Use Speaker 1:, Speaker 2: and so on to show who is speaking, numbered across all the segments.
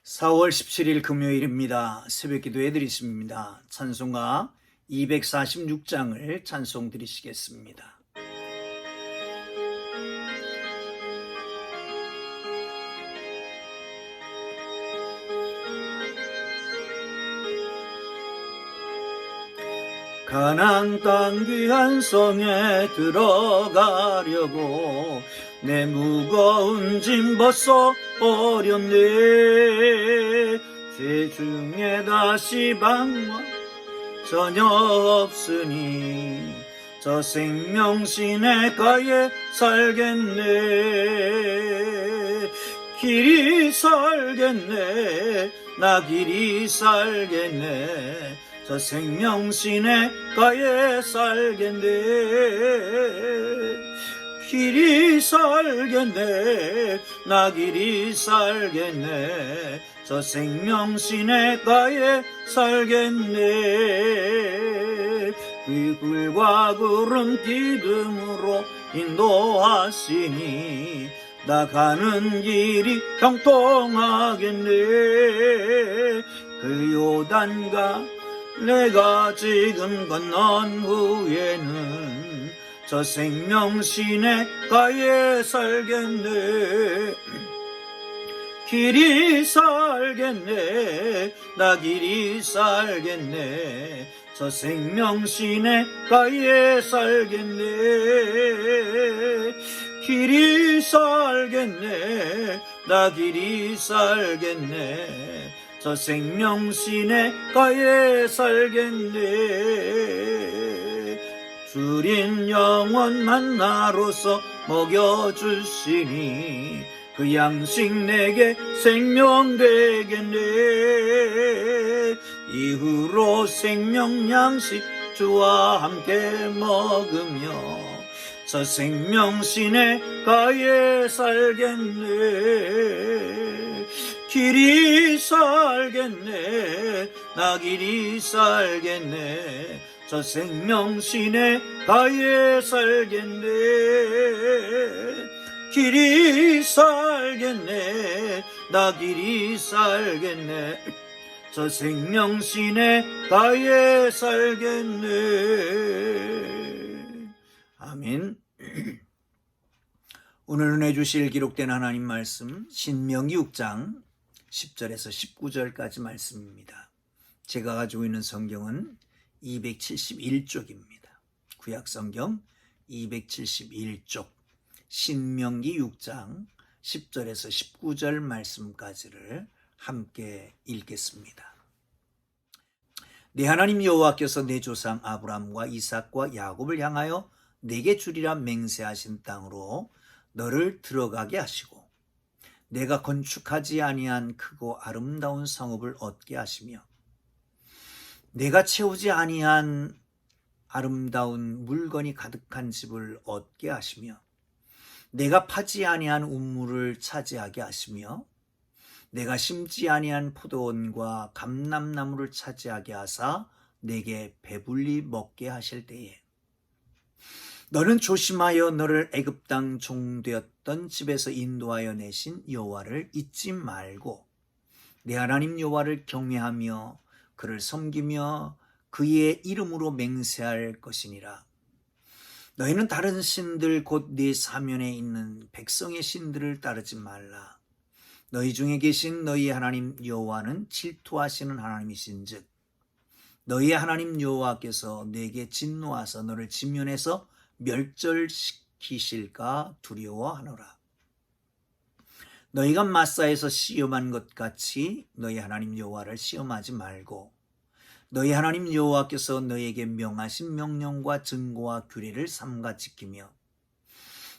Speaker 1: 4월 17일 금요일입니다. 새벽 기도해 드리십니다. 찬송가 246장을 찬송 드리시겠습니다. 가나안 땅 귀한 성에 들어가려고 내 무거운 짐 벗어 버렸네. 죄 중에 다시 방황 전혀 없으니 저 생명 시내가에 살겠네. 길이 살겠네. 나 길이 살겠네. 저 생명 시내가에 살겠네. 길이 살겠네. 나 길이 살겠네. 저 생명 시내가에 살겠네. 불과 구름 기둥으로 인도하시니 나 가는 길이 형통하겠네. 그 요단가 내가 지금 건넌 후에는 저 생명 시내가에 살겠네. 길이 살겠네. 나 길이 살겠네. 저 생명 시내가에 살겠네. 길이 살겠네. 나 길이 살겠네. 저 생명 시내가에 살겠네. 주린 영원 만나로서 먹여주시니 그 양식 내게 생명 되겠네. 이후로 생명 양식 주와 함께 먹으며 저 생명 시내가에 살겠네. 길이 살겠네. 나 길이 살겠네. 저 생명 시내가에 살겠네. 길이 살겠네. 나 길이 살겠네. 저 생명 시내가에 살겠네. 아멘. 오늘 은혜 주실 기록된 하나님 말씀 신명기 6장 10절에서 19절까지 말씀입니다. 제가 가지고 있는 성경은 271쪽입니다. 구약성경 271쪽 신명기 6장 10절에서 19절 말씀까지를 함께 읽겠습니다. 내 하나님 여호와께서 내 조상 아브라함과 이삭과 야곱을 향하여 내게 주리라 맹세하신 땅으로 너를 들어가게 하시고 내가 건축하지 아니한 크고 아름다운 성읍을 얻게 하시며 내가 채우지 아니한 아름다운 물건이 가득한 집을 얻게 하시며 내가 파지 아니한 우물을 차지하게 하시며 내가 심지 아니한 포도원과 감람나무를 차지하게 하사 내게 배불리 먹게 하실 때에 너는 조심하여 너를 애굽 땅 종되었던 집에서 인도하여 내신 여호와를 잊지 말고 내 하나님 여호와를 경외하며 그를 섬기며 그의 이름으로 맹세할 것이니라. 너희는 다른 신들 곧 네 사면에 있는 백성의 신들을 따르지 말라. 너희 중에 계신 너희 하나님 여호와는 질투하시는 하나님이신즉 너희의 하나님 여호와께서 네게 진노하사 너를 진면에서 멸절시키실까 두려워하노라. 너희가 마사에서 시험한 것 같이 너희 하나님 여호와를 시험하지 말고 너희 하나님 여호와께서 너희에게 명하신 명령과 증거와 규례를 삼가 지키며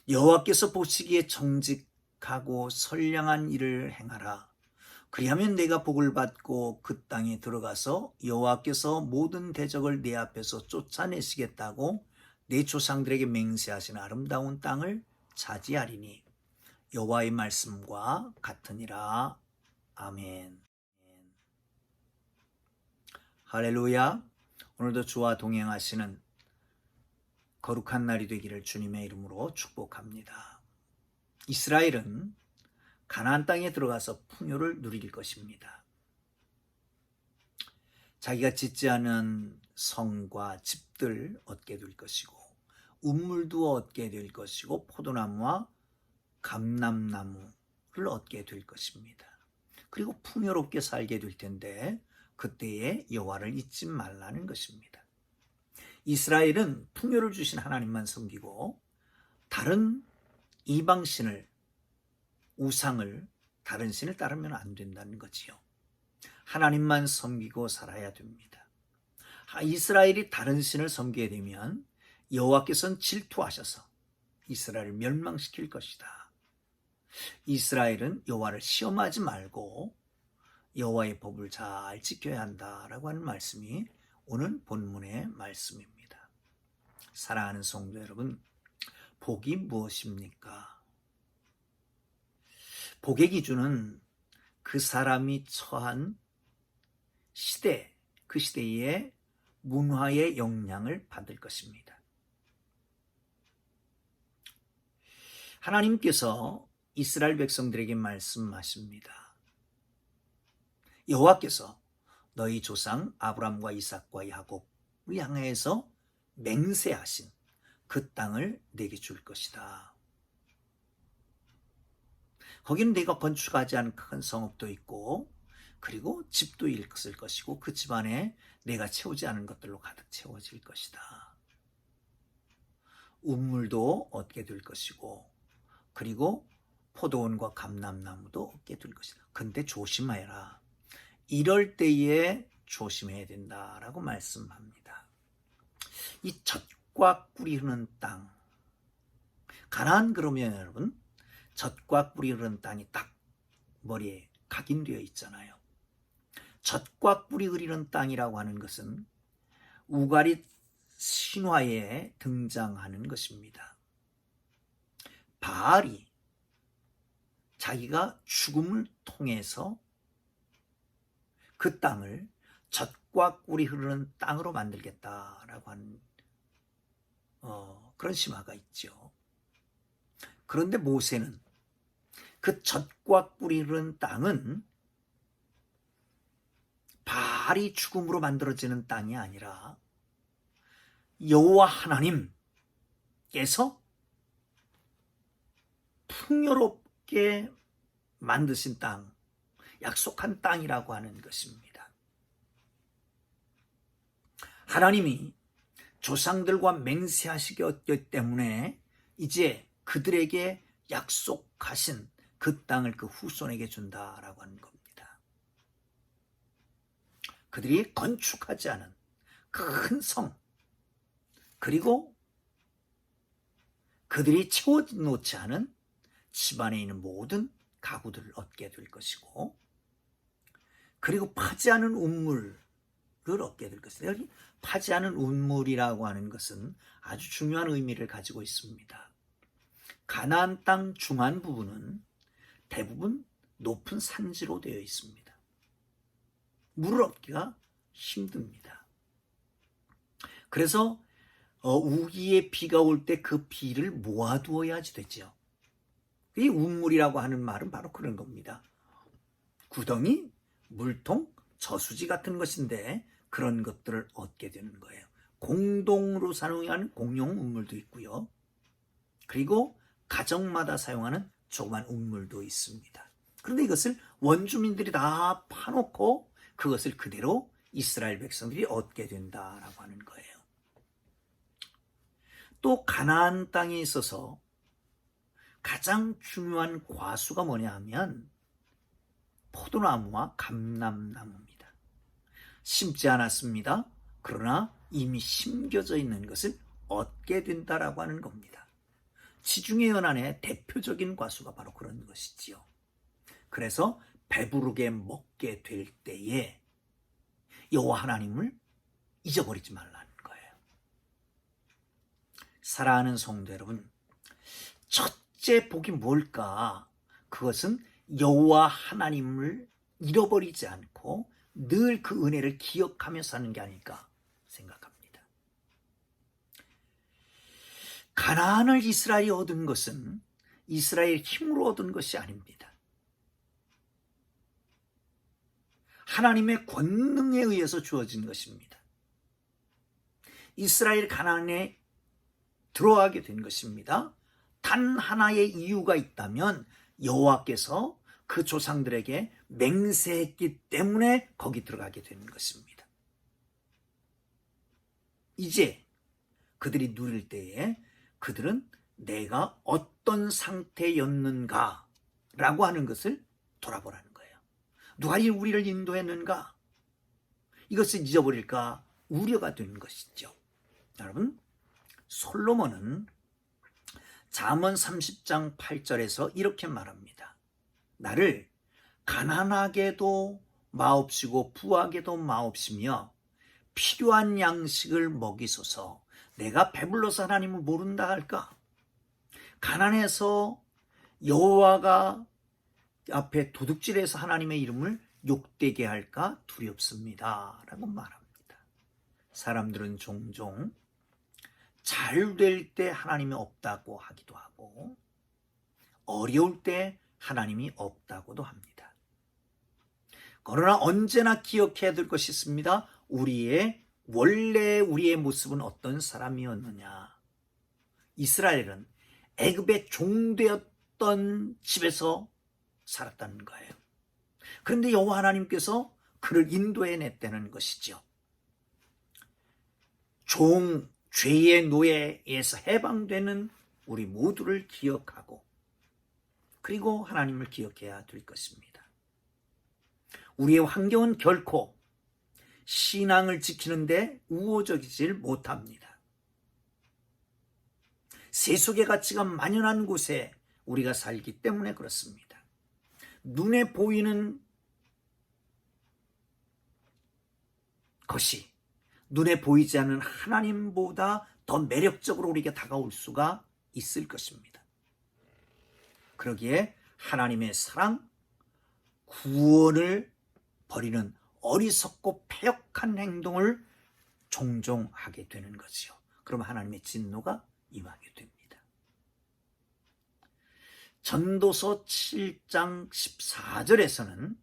Speaker 1: 여호와께서 보시기에 정직하고 선량한 일을 행하라. 그리하면 내가 복을 받고 그 땅에 들어가서 여호와께서 모든 대적을 내 앞에서 쫓아내시겠다고 내 조상들에게 맹세하신 아름다운 땅을 차지하리니 여호와의 말씀과 같으니라. 아멘. 할렐루야. 오늘도 주와 동행하시는 거룩한 날이 되기를 주님의 이름으로 축복합니다. 이스라엘은 가나안 땅에 들어가서 풍요를 누릴 것입니다. 자기가 짓지 않은 성과 집들 얻게 될 것이고 우물도 얻게 될 것이고 포도나무와 감람나무를 얻게 될 것입니다. 그리고 풍요롭게 살게 될 텐데 그때에 여호와를 잊지 말라는 것입니다. 이스라엘은 풍요를 주신 하나님만 섬기고 다른 이방신을 우상을 다른 신을 따르면 안 된다는 거지요. 하나님만 섬기고 살아야 됩니다. 이스라엘이 다른 신을 섬기게 되면 여호와께서는 질투하셔서 이스라엘을 멸망시킬 것이다. 이스라엘은 여호와를 시험하지 말고 여호와의 법을 잘 지켜야 한다라고 하는 말씀이 오늘 본문의 말씀입니다. 사랑하는 성도 여러분, 복이 무엇입니까? 복의 기준은 그 사람이 처한 시대, 그 시대의 문화의 영향을 받을 것입니다. 하나님께서 이스라엘 백성들에게 말씀하십니다. 여호와께서 너희 조상 아브람과 이삭과 야곱을 향해서 맹세하신 그 땅을 내게 줄 것이다. 거기는 내가 건축하지 않은 큰 성읍도 있고 그리고 집도 있을 것이고 그 집안에 내가 채우지 않은 것들로 가득 채워질 것이다. 우물도 얻게 될 것이고 그리고 포도원과 감람나무도 얻게 될 것이다. 근데 조심해라. 이럴 때에 조심해야 된다라고 말씀합니다. 이 젖과 꿀이 흐르는 땅, 가나안 그러면 여러분 젖과 꿀이 흐르는 땅이 딱 머리에 각인되어 있잖아요. 젖과 꿀이 흐르는 땅이라고 하는 것은 우가리 신화에 등장하는 것입니다. 바알이 자기가 죽음을 통해서 그 땅을 젖과 꿀이 흐르는 땅으로 만들겠다라고 하는 그런 신화가 있죠. 그런데 모세는 그 젖과 꿀이 흐르는 땅은 바알이 죽음으로 만들어지는 땅이 아니라 여호와 하나님께서 풍요롭게 만드신 땅, 약속한 땅이라고 하는 것입니다. 하나님이 조상들과 맹세하시기 때문에 이제 그들에게 약속하신 그 땅을 그 후손에게 준다라고 하는 겁니다. 그들이 건축하지 않은 큰 성, 그리고 그들이 채워놓지 않은 집안에 있는 모든 가구들을 얻게 될 것이고 그리고 파지 않은 운물을 얻게 될 것이다. 여기 파지 않은 운물이라고 하는 것은 아주 중요한 의미를 가지고 있습니다. 가나안 땅 중안 부분은 대부분 높은 산지로 되어 있습니다. 물을 얻기가 힘듭니다. 그래서 우기에 비가 올 때 그 비를 모아두어야지 되죠. 이 운물이라고 하는 말은 바로 그런 겁니다. 구덩이, 물통, 저수지 같은 것인데 그런 것들을 얻게 되는 거예요. 공동으로 사용하는 공용 운물도 있고요. 그리고 가정마다 사용하는 조그만 운물도 있습니다. 그런데 이것을 원주민들이 다 파놓고 그것을 그대로 이스라엘 백성들이 얻게 된다라고 하는 거예요. 또 가나안 땅에 있어서 가장 중요한 과수가 뭐냐 하면 포도나무와 감람나무입니다. 심지 않았습니다. 그러나 이미 심겨져 있는 것을 얻게 된다라고 하는 겁니다. 지중해 연안의 대표적인 과수가 바로 그런 것이지요. 그래서 배부르게 먹게 될 때에 여호와 하나님을 잊어버리지 말라는 거예요. 사랑하는 성도 여러분, 첫째 복이 뭘까? 그것은 여호와 하나님을 잃어버리지 않고 늘 그 은혜를 기억하며 사는 게 아닐까 생각합니다. 가나안을 이스라엘이 얻은 것은 이스라엘 힘으로 얻은 것이 아닙니다. 하나님의 권능에 의해서 주어진 것입니다. 이스라엘 가나안에 들어가게 된 것입니다. 단 하나의 이유가 있다면 여호와께서 그 조상들에게 맹세했기 때문에 거기 들어가게 되는 것입니다. 이제 그들이 누릴 때에 그들은 내가 어떤 상태였는가 라고 하는 것을 돌아보라는 거예요. 누가 우리를 인도했는가? 이것을 잊어버릴까 우려가 되는 것이죠. 여러분, 솔로몬은 잠언 30장 8절에서 이렇게 말합니다. 나를 가난하게도 마옵시고 부하게도 마옵시며 필요한 양식을 먹이소서. 내가 배불러서 하나님을 모른다 할까? 가난해서 여호와가 앞에 도둑질해서 하나님의 이름을 욕되게 할까 두렵습니다 라고 말합니다. 사람들은 종종 잘 될 때 하나님이 없다고 하기도 하고 어려울 때 하나님이 없다고도 합니다. 그러나 언제나 기억해야 될 것이 있습니다. 원래 우리의 모습은 어떤 사람이었느냐. 이스라엘은 애굽의 종되었던 집에서 살았다는 거예요. 그런데 여호와 하나님께서 그를 인도해냈다는 것이죠. 죄의 노예에서 해방되는 우리 모두를 기억하고 그리고 하나님을 기억해야 될 것입니다. 우리의 환경은 결코 신앙을 지키는데 우호적이질 못합니다. 세속의 가치가 만연한 곳에 우리가 살기 때문에 그렇습니다. 눈에 보이는 것이 눈에 보이지 않는 하나님보다 더 매력적으로 우리에게 다가올 수가 있을 것입니다. 그러기에 하나님의 사랑, 구원을 버리는 어리석고 패역한 행동을 종종 하게 되는 거지요. 그럼 하나님의 진노가 임하게 됩니다. 전도서 7장 14절에서는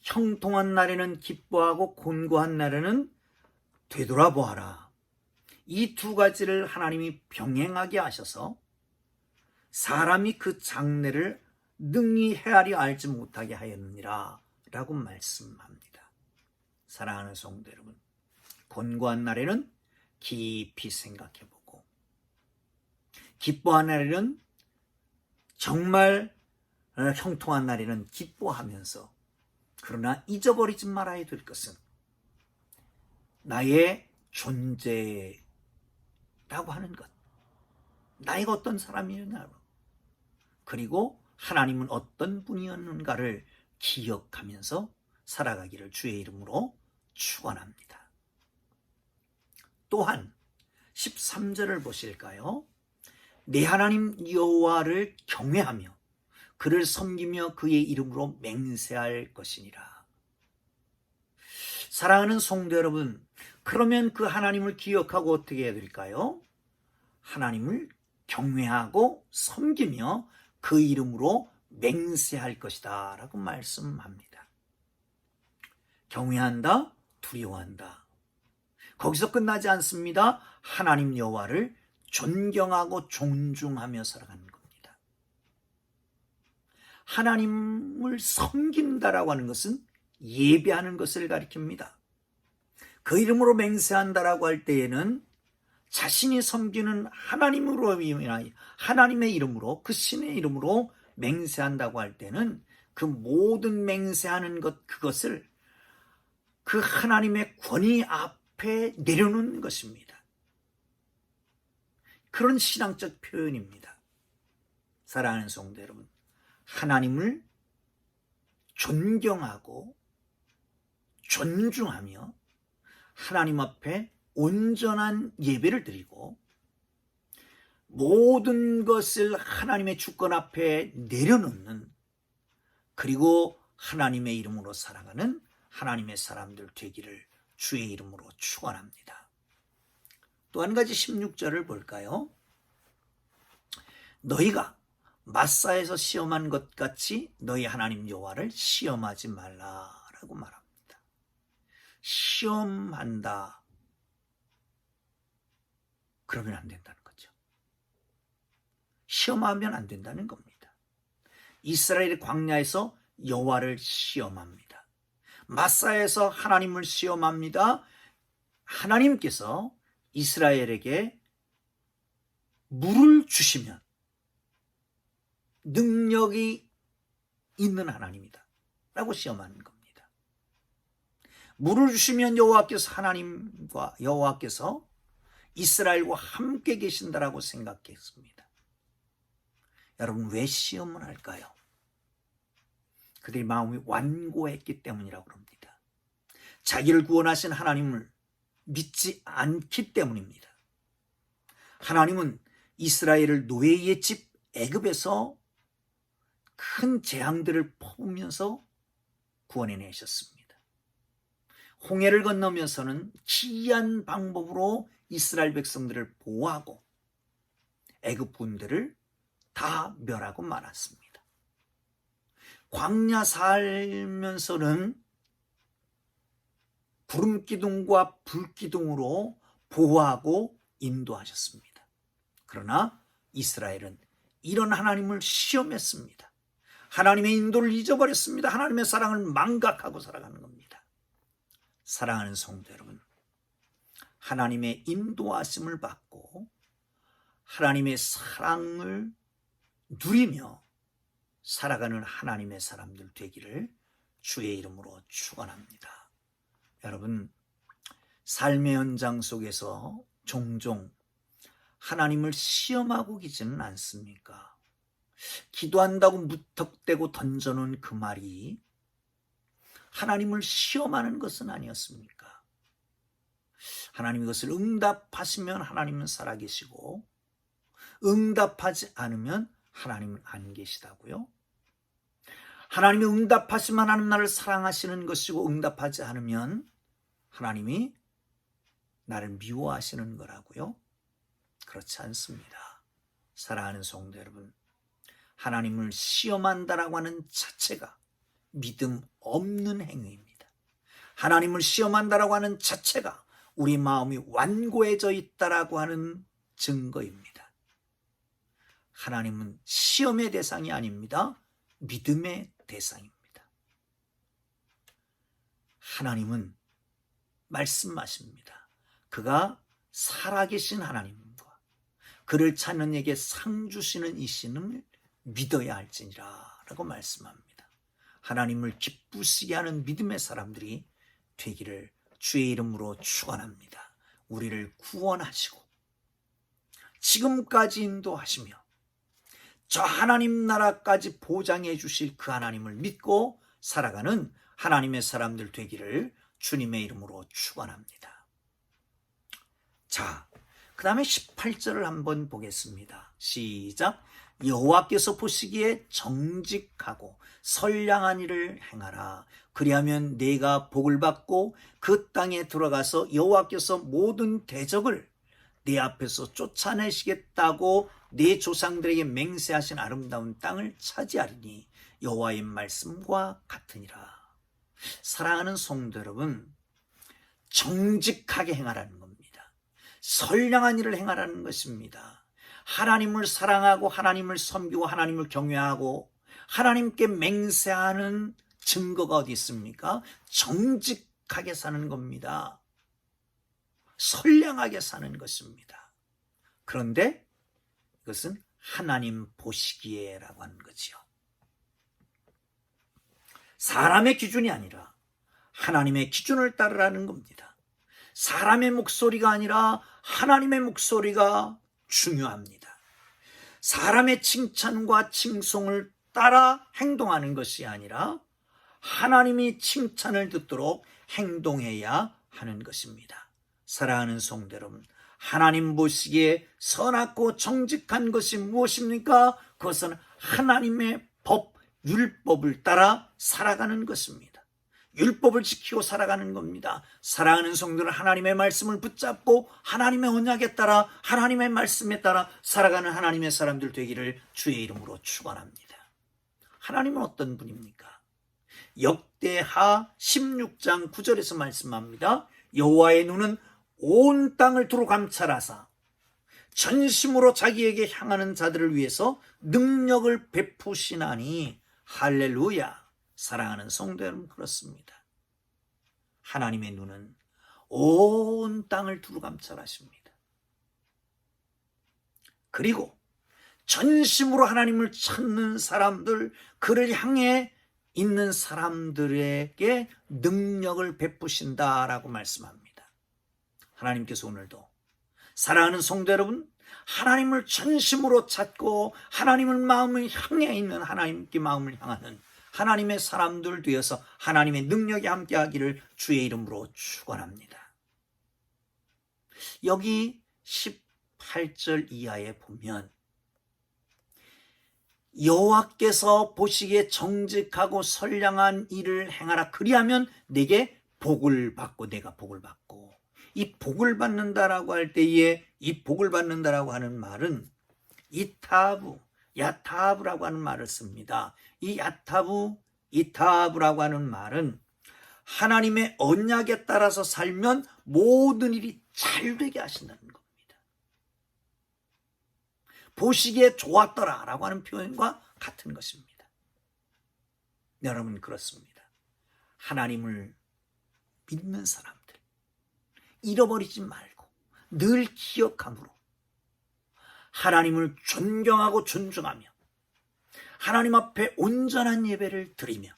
Speaker 1: 형통한 날에는 기뻐하고 곤고한 날에는 되돌아보아라. 이 두 가지를 하나님이 병행하게 하셔서 사람이 그 장래를 능히 헤아려 알지 못하게 하였느니라 라고 말씀합니다. 사랑하는 성도 여러분, 곤고한 날에는 깊이 생각해보고 기뻐한 날에는 정말 형통한 날에는 기뻐하면서 그러나 잊어버리지 말아야 될 것은 나의 존재라고 하는 것, 나이가 어떤 사람이었나, 그리고 하나님은 어떤 분이었는가를 기억하면서 살아가기를 주의 이름으로 축원합니다. 또한 13절을 보실까요? 내 하나님 여호와를 경외하며 그를 섬기며 그의 이름으로 맹세할 것이니라. 사랑하는 성도 여러분, 그러면 그 하나님을 기억하고 어떻게 해야 될까요? 하나님을 경외하고 섬기며 그 이름으로 맹세할 것이다 라고 말씀합니다. 경외한다, 두려워한다. 거기서 끝나지 않습니다. 하나님 여호와를 존경하고 존중하며 살아가는 겁니다. 하나님을 섬긴다라고 하는 것은 예배하는 것을 가리킵니다. 그 이름으로 맹세한다라고 할 때에는 자신이 섬기는 하나님의 이름으로, 그 신의 이름으로 맹세한다고 할 때는 그 모든 맹세하는 것, 그것을 그 하나님의 권위 앞에 내려놓는 것입니다. 그런 신앙적 표현입니다. 사랑하는 성도 여러분, 하나님을 존경하고 존중하며 하나님 앞에 온전한 예배를 드리고 모든 것을 하나님의 주권 앞에 내려놓는, 그리고 하나님의 이름으로 살아가는 하나님의 사람들 되기를 주의 이름으로 축원합니다. 또 한 가지 16절을 볼까요? 너희가 마사에서 시험한 것 같이 너희 하나님 여호와를 시험하지 말라 라고 말합니다. 시험한다. 그러면 안 된다는 거죠. 시험하면 안 된다는 겁니다. 이스라엘 광야에서 여호와를 시험합니다. 마사에서 하나님을 시험합니다. 하나님께서 이스라엘에게 물을 주시면 능력이 있는 하나님이다 라고 시험하는 겁니다. 물을 주시면 여호와께서 이스라엘과 함께 계신다라고 생각했습니다. 여러분, 왜 시험을 할까요? 그들의 마음이 완고했기 때문이라고 합니다. 자기를 구원하신 하나님을 믿지 않기 때문입니다. 하나님은 이스라엘을 노예의 집 애굽에서 큰 재앙들을 퍼부으면서 구원해내셨습니다. 홍해를 건너면서는 기이한 방법으로 이스라엘 백성들을 보호하고 애굽 군대를 다 멸하고 말았습니다. 광야 살면서는 구름기둥과 불기둥으로 보호하고 인도하셨습니다. 그러나 이스라엘은 이런 하나님을 시험했습니다. 하나님의 인도를 잊어버렸습니다. 하나님의 사랑을 망각하고 살아가는 겁니다. 사랑하는 성도 여러분, 하나님의 인도하심을 받고 하나님의 사랑을 누리며 살아가는 하나님의 사람들 되기를 주의 이름으로 축원합니다. 여러분, 삶의 현장 속에서 종종 하나님을 시험하고 계지는 않습니까? 기도한다고 무턱대고 던져놓은 그 말이 하나님을 시험하는 것은 아니었습니까? 하나님이 그것을 응답하시면 하나님은 살아계시고 응답하지 않으면 하나님은 안 계시다고요? 하나님이 응답하시면 하나님 나를 사랑하시는 것이고 응답하지 않으면 하나님이 나를 미워하시는 거라고요? 그렇지 않습니다. 사랑하는 성도 여러분, 하나님을 시험한다라고 하는 자체가 믿음 없는 행위입니다. 하나님을 시험한다라고 하는 자체가 우리 마음이 완고해져 있다라고 하는 증거입니다. 하나님은 시험의 대상이 아닙니다. 믿음의 대상입니다. 하나님은 말씀하십니다. 그가 살아계신 하나님과 그를 찾는 이에게 상 주시는 이신을 믿어야 할지니라 라고 말씀합니다. 하나님을 기쁘시게 하는 믿음의 사람들이 되기를 주의 이름으로 축원합니다. 우리를 구원하시고 지금까지 인도하시며 저 하나님 나라까지 보장해 주실 그 하나님을 믿고 살아가는 하나님의 사람들 되기를 주님의 이름으로 축원합니다. 자, 그 다음에 18절을 한번 보겠습니다. 시작. 여호와께서 보시기에 정직하고 선량한 일을 행하라. 그리하면 네가 복을 받고 그 땅에 들어가서 여호와께서 모든 대적을 네 앞에서 쫓아내시겠다고 네 조상들에게 맹세하신 아름다운 땅을 차지하리니 여호와의 말씀과 같으니라. 사랑하는 성도 여러분, 정직하게 행하라는 겁니다. 선량한 일을 행하라는 것입니다. 하나님을 사랑하고 하나님을 섬기고 하나님을 경외하고 하나님께 맹세하는 증거가 어디 있습니까? 정직하게 사는 겁니다. 선량하게 사는 것입니다. 그런데 이것은 하나님 보시기에라고 하는 거지요. 사람의 기준이 아니라 하나님의 기준을 따르라는 겁니다. 사람의 목소리가 아니라 하나님의 목소리가 중요합니다. 사람의 칭찬과 칭송을 따라 행동하는 것이 아니라 하나님이 칭찬을 듣도록 행동해야 하는 것입니다. 사랑하는 성도 여러분, 하나님 보시기에 선하고 정직한 것이 무엇입니까? 그것은 하나님의 법, 율법을 따라 살아가는 것입니다. 율법을 지키고 살아가는 겁니다. 사랑하는 성도는 하나님의 말씀을 붙잡고 하나님의 언약에 따라 하나님의 말씀에 따라 살아가는 하나님의 사람들 되기를 주의 이름으로 축원합니다. 하나님은 어떤 분입니까? 역대하 16장 9절에서 말씀합니다. 여호와의 눈은 온 땅을 두루 감찰하사 전심으로 자기에게 향하는 자들을 위해서 능력을 베푸시나니 할렐루야. 사랑하는 성도 여러분, 그렇습니다. 하나님의 눈은 온 땅을 두루 감찰하십니다. 그리고 전심으로 하나님을 찾는 사람들, 그를 향해 있는 사람들에게 능력을 베푸신다라고 말씀합니다. 하나님께서 오늘도 사랑하는 성도 여러분, 하나님을 전심으로 찾고 하나님을 마음을 향해 있는, 하나님께 마음을 향하는 하나님의 사람들 되어서 하나님의 능력이 함께하기를 주의 이름으로 축원합니다. 여기 18절 이하에 보면 여호와께서 보시기에 정직하고 선량한 일을 행하라. 그리하면 내게 복을 받고, 내가 복을 받고. 이 복을 받는다라고 할 때에, 이 복을 받는다라고 하는 말은 이타브, 야타브라고 하는 말을 씁니다. 이 야타브, 이타브라고 하는 말은 하나님의 언약에 따라서 살면 모든 일이 잘 되게 하신다는 겁니다. 보시기에 좋았더라 라고 하는 표현과 같은 것입니다. 여러분, 그렇습니다. 하나님을 믿는 사람들, 잃어버리지 말고 늘 기억함으로 하나님을 존경하고 존중하며 하나님 앞에 온전한 예배를 드리며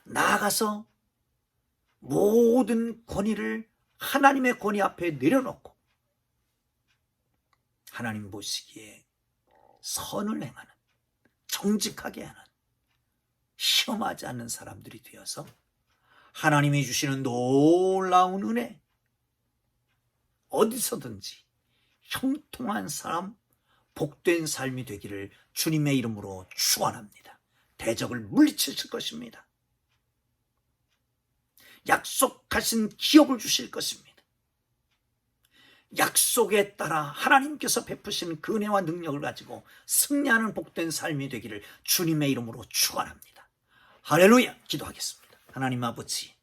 Speaker 1: 나아가서 모든 권위를 하나님의 권위 앞에 내려놓고 하나님 보시기에 선을 행하는, 정직하게 하는, 시험하지 않는 사람들이 되어서 하나님이 주시는 놀라운 은혜, 어디서든지 형통한 사람, 복된 삶이 되기를 주님의 이름으로 축원합니다. 대적을 물리치실 것입니다. 약속하신 기업을 주실 것입니다. 약속에 따라 하나님께서 베푸신 그 은혜와 능력을 가지고 승리하는 복된 삶이 되기를 주님의 이름으로 축원합니다. 할렐루야. 기도하겠습니다. 하나님 아버지,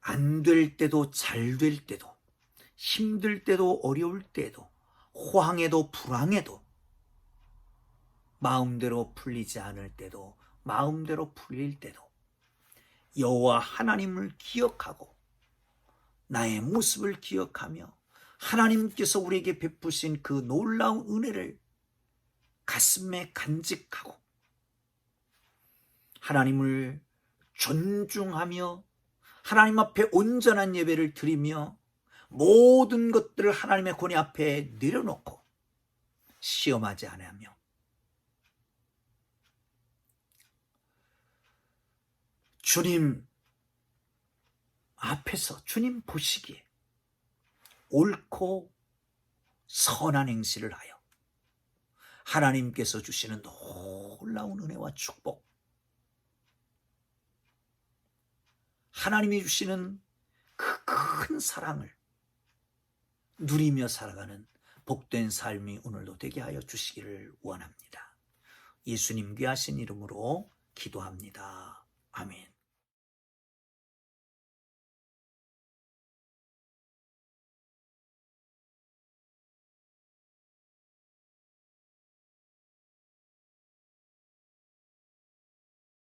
Speaker 1: 안 될 때도 잘 될 때도, 힘들 때도 어려울 때도, 호황에도 불황에도, 마음대로 풀리지 않을 때도 마음대로 풀릴 때도 여호와 하나님을 기억하고 나의 모습을 기억하며 하나님께서 우리에게 베푸신 그 놀라운 은혜를 가슴에 간직하고 하나님을 존중하며 하나님 앞에 온전한 예배를 드리며 모든 것들을 하나님의 권위 앞에 내려놓고 시험하지 않으며 주님 앞에서 주님 보시기에 옳고 선한 행실을 하여 하나님께서 주시는 놀라운 은혜와 축복, 하나님이 주시는 그 큰 사랑을 누리며 살아가는 복된 삶이 오늘도 되게 하여 주시기를 원합니다. 예수님 귀하신 이름으로 기도합니다. 아멘.